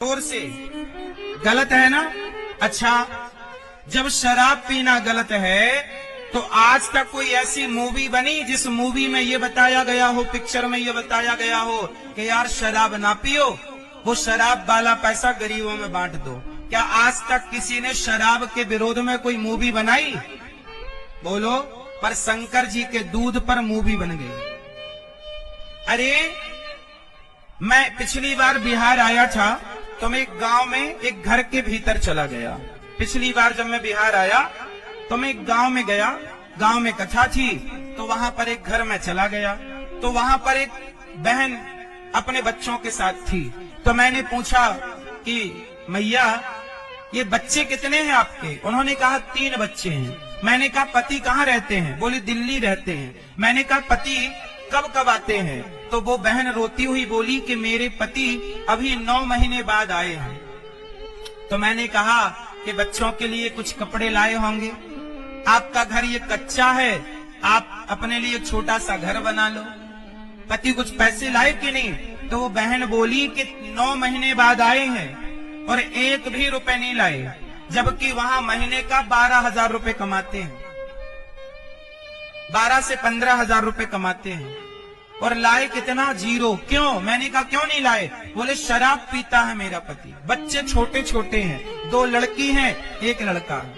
जोर से गलत है ना। अच्छा, जब शराब पीना गलत है तो आज तक कोई ऐसी मूवी बनी जिस मूवी में ये बताया गया हो, पिक्चर में ये बताया गया हो कि यार शराब ना पियो, वो शराब वाला पैसा गरीबों में बांट दो। क्या आज तक किसी ने शराब के विरोध में कोई मूवी बनाई? बोलो। पर शंकर जी के दूध पर मूवी बन गई। अरे, मैं पिछली बार बिहार आया था तो मैं एक गांव में एक घर के भीतर चला गया। पिछली बार जब मैं बिहार आया तो मैं एक गांव में गया, गांव में कथा थी तो वहां पर एक घर में चला गया। तो वहां पर एक बहन अपने बच्चों के साथ थी। तो मैंने पूछा कि मैया ये बच्चे कितने हैं आपके? उन्होंने कहा 3 बच्चे हैं। मैंने कहा पति कहाँ रहते हैं? बोले दिल्ली रहते हैं। मैंने कहा पति कब कब आते हैं? तो वो बहन रोती हुई बोली कि मेरे पति अभी 9 महीने बाद आए हैं। तो मैंने कहा कि बच्चों के लिए कुछ कपड़े लाए होंगे, आपका घर ये कच्चा है, आप अपने लिए छोटा सा घर बना लो, पति कुछ पैसे लाए कि नहीं? तो वो बहन बोली कि 9 महीने बाद आए हैं और 1 भी रुपए नहीं लाए, जबकि वहां महीने का 12,000 रुपए कमाते हैं, 12 से 15,000 रुपए कमाते हैं। और लाए कितना? 0। क्यों? मैंने कहा क्यों नहीं लाए? बोले शराब पीता है मेरा पति, बच्चे छोटे छोटे हैं, 2 लड़की हैं, 1 लड़का है।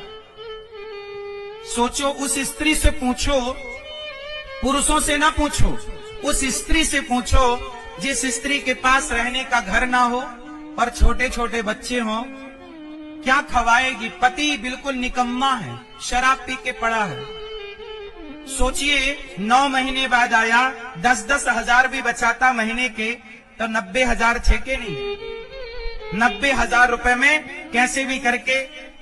सोचो, उस स्त्री से पूछो, पुरुषों से ना पूछो, उस स्त्री से पूछो जिस स्त्री के पास रहने का घर ना हो और छोटे छोटे बच्चे हों, क्या खवाएगी? पति बिल्कुल निकम्मा है, शराब पी के पड़ा है। सोचिए, 9 महीने बाद आया, 10-10 हजार भी बचाता महीने के तो 90,000 थे के नहीं? 90,000 रुपए में कैसे भी करके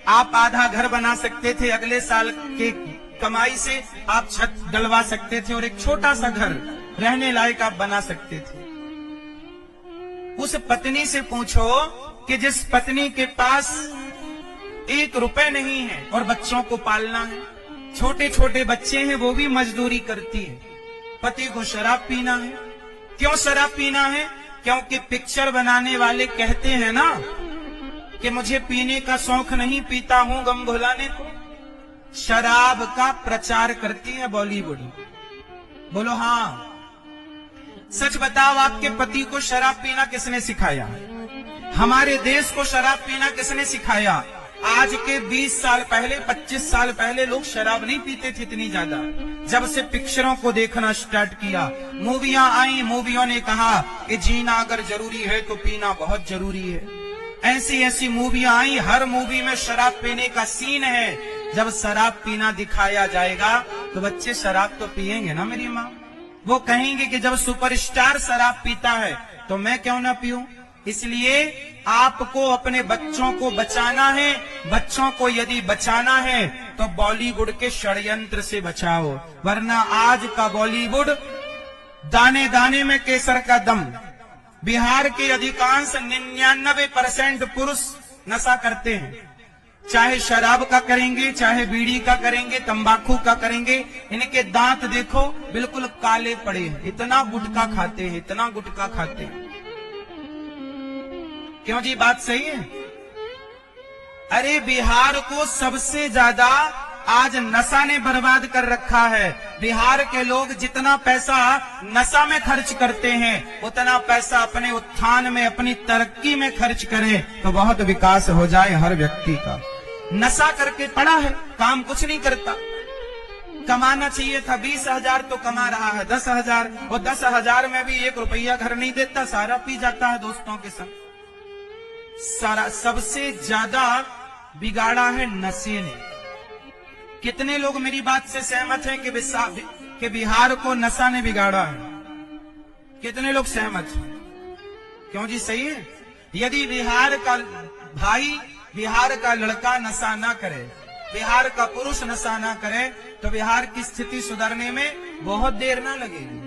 आप आधा घर बना सकते थे, अगले साल के कमाई से आप छत डलवा सकते थे और एक छोटा सा घर रहने लायक आप बना सकते थे। उस पत्नी से पूछो कि जिस पत्नी के पास 1 रुपए नहीं है और बच्चों को पालना है, छोटे छोटे बच्चे हैं, वो भी मजदूरी करती है, पति को शराब पीना है। क्यों शराब पीना है? क्योंकि पिक्चर बनाने वाले कहते हैं ना कि मुझे पीने का शौक नहीं, पीता हूं गम भुलाने को। शराब का प्रचार करती है बॉलीवुड। बोलो हाँ। सच बताओ, आपके पति को शराब पीना किसने सिखाया? हमारे देश को शराब पीना किसने सिखाया? आज के 20 साल पहले, 25 साल पहले लोग शराब नहीं पीते थे इतनी ज्यादा। जब से पिक्चरों को देखना स्टार्ट किया, मूवियां आई, मूवियों ने कहा कि जीना अगर जरूरी है तो पीना बहुत जरूरी है। ऐसी ऐसी मूवियां आई, हर मूवी में शराब पीने का सीन है। जब शराब पीना दिखाया जाएगा तो बच्चे शराब तो पिएंगे ना मेरी माँ। वो कहेंगे कि जब सुपरस्टार शराब पीता है तो मैं क्यों ना पीऊं। इसलिए आपको अपने बच्चों को बचाना है। बच्चों को यदि बचाना है तो बॉलीवुड के षड्यंत्र से बचाओ, वरना आज का बॉलीवुड दाने दाने में केसर का दम। बिहार के अधिकांश 99% पुरुष नशा करते हैं, चाहे शराब का करेंगे, चाहे बीड़ी का करेंगे, तंबाकू का करेंगे। इनके दांत देखो बिल्कुल काले पड़े हैं, इतना गुटखा खाते हैं, इतना गुटखा खाते हैं। क्यों जी, बात सही है? अरे बिहार को सबसे ज्यादा आज नशा ने बर्बाद कर रखा है। बिहार के लोग जितना पैसा नशा में खर्च करते हैं, उतना पैसा अपने उत्थान में, अपनी तरक्की में खर्च करें तो बहुत विकास हो जाए हर व्यक्ति का। नशा करके पड़ा है, काम कुछ नहीं करता। कमाना चाहिए था 20,000 तो कमा रहा है 10,000, और 10,000 में भी 1 रुपया घर नहीं देता, सारा पी जाता है दोस्तों के संग। सारा सबसे ज्यादा बिगाड़ा है नशे ने। कितने लोग मेरी बात से सहमत हैं कि बिहार को नशा ने बिगाड़ा है? कितने लोग सहमत हैं? क्यों जी, सही है? यदि बिहार का भाई, बिहार का लड़का नशा ना करे, बिहार का पुरुष नशा ना करे तो बिहार की स्थिति सुधरने में बहुत देर ना लगेगी,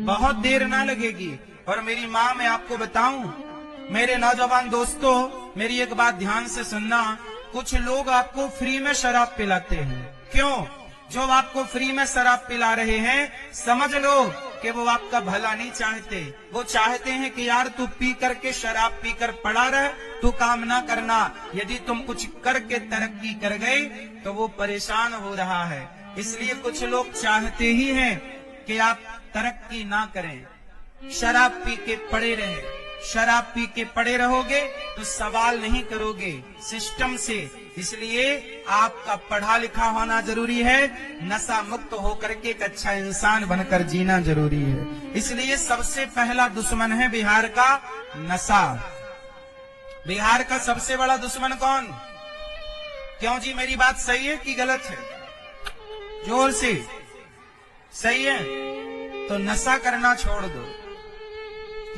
बहुत देर ना लगेगी। और मेरी माँ, मैं आपको बताऊं, मेरे नौजवान दोस्तों, मेरी एक बात ध्यान से सुनना। कुछ लोग आपको फ्री में शराब पिलाते हैं। क्यों? जो आपको फ्री में शराब पिला रहे हैं, समझ लो कि वो आपका भला नहीं चाहते। वो चाहते हैं कि यार तू पी करके शराब पीकर पड़ा रह, तू काम ना करना। यदि तुम कुछ करके तरक्की कर गए तो वो परेशान हो रहा है। इसलिए कुछ लोग चाहते ही हैं कि आप तरक्की ना करें, शराब पी के पड़े रहे। शराब पी के पड़े रहोगे तो सवाल नहीं करोगे सिस्टम से। इसलिए आपका पढ़ा लिखा होना जरूरी है, नशा मुक्त होकर के एक अच्छा इंसान बनकर जीना जरूरी है। इसलिए सबसे पहला दुश्मन है बिहार का नशा। बिहार का सबसे बड़ा दुश्मन कौन? क्यों जी, मेरी बात सही है कि गलत है? जोर से सही है तो नशा करना छोड़ दो।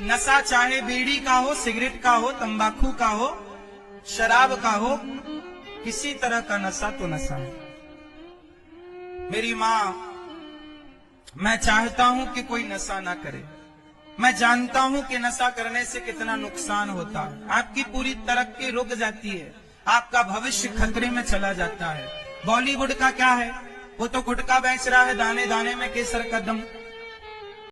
नशा चाहे बीड़ी का हो, सिगरेट का हो, तंबाकू का हो, शराब का हो, किसी तरह का नशा तो नशा है। मेरी माँ, मैं चाहता हूं कि कोई नशा ना करे। मैं जानता हूं कि नशा करने से कितना नुकसान होता है। आपकी पूरी तरक्की रुक जाती है, आपका भविष्य खतरे में चला जाता है। बॉलीवुड का क्या है, वो तो गुटखा बेच रहा है, दाने दाने में केसर का दम।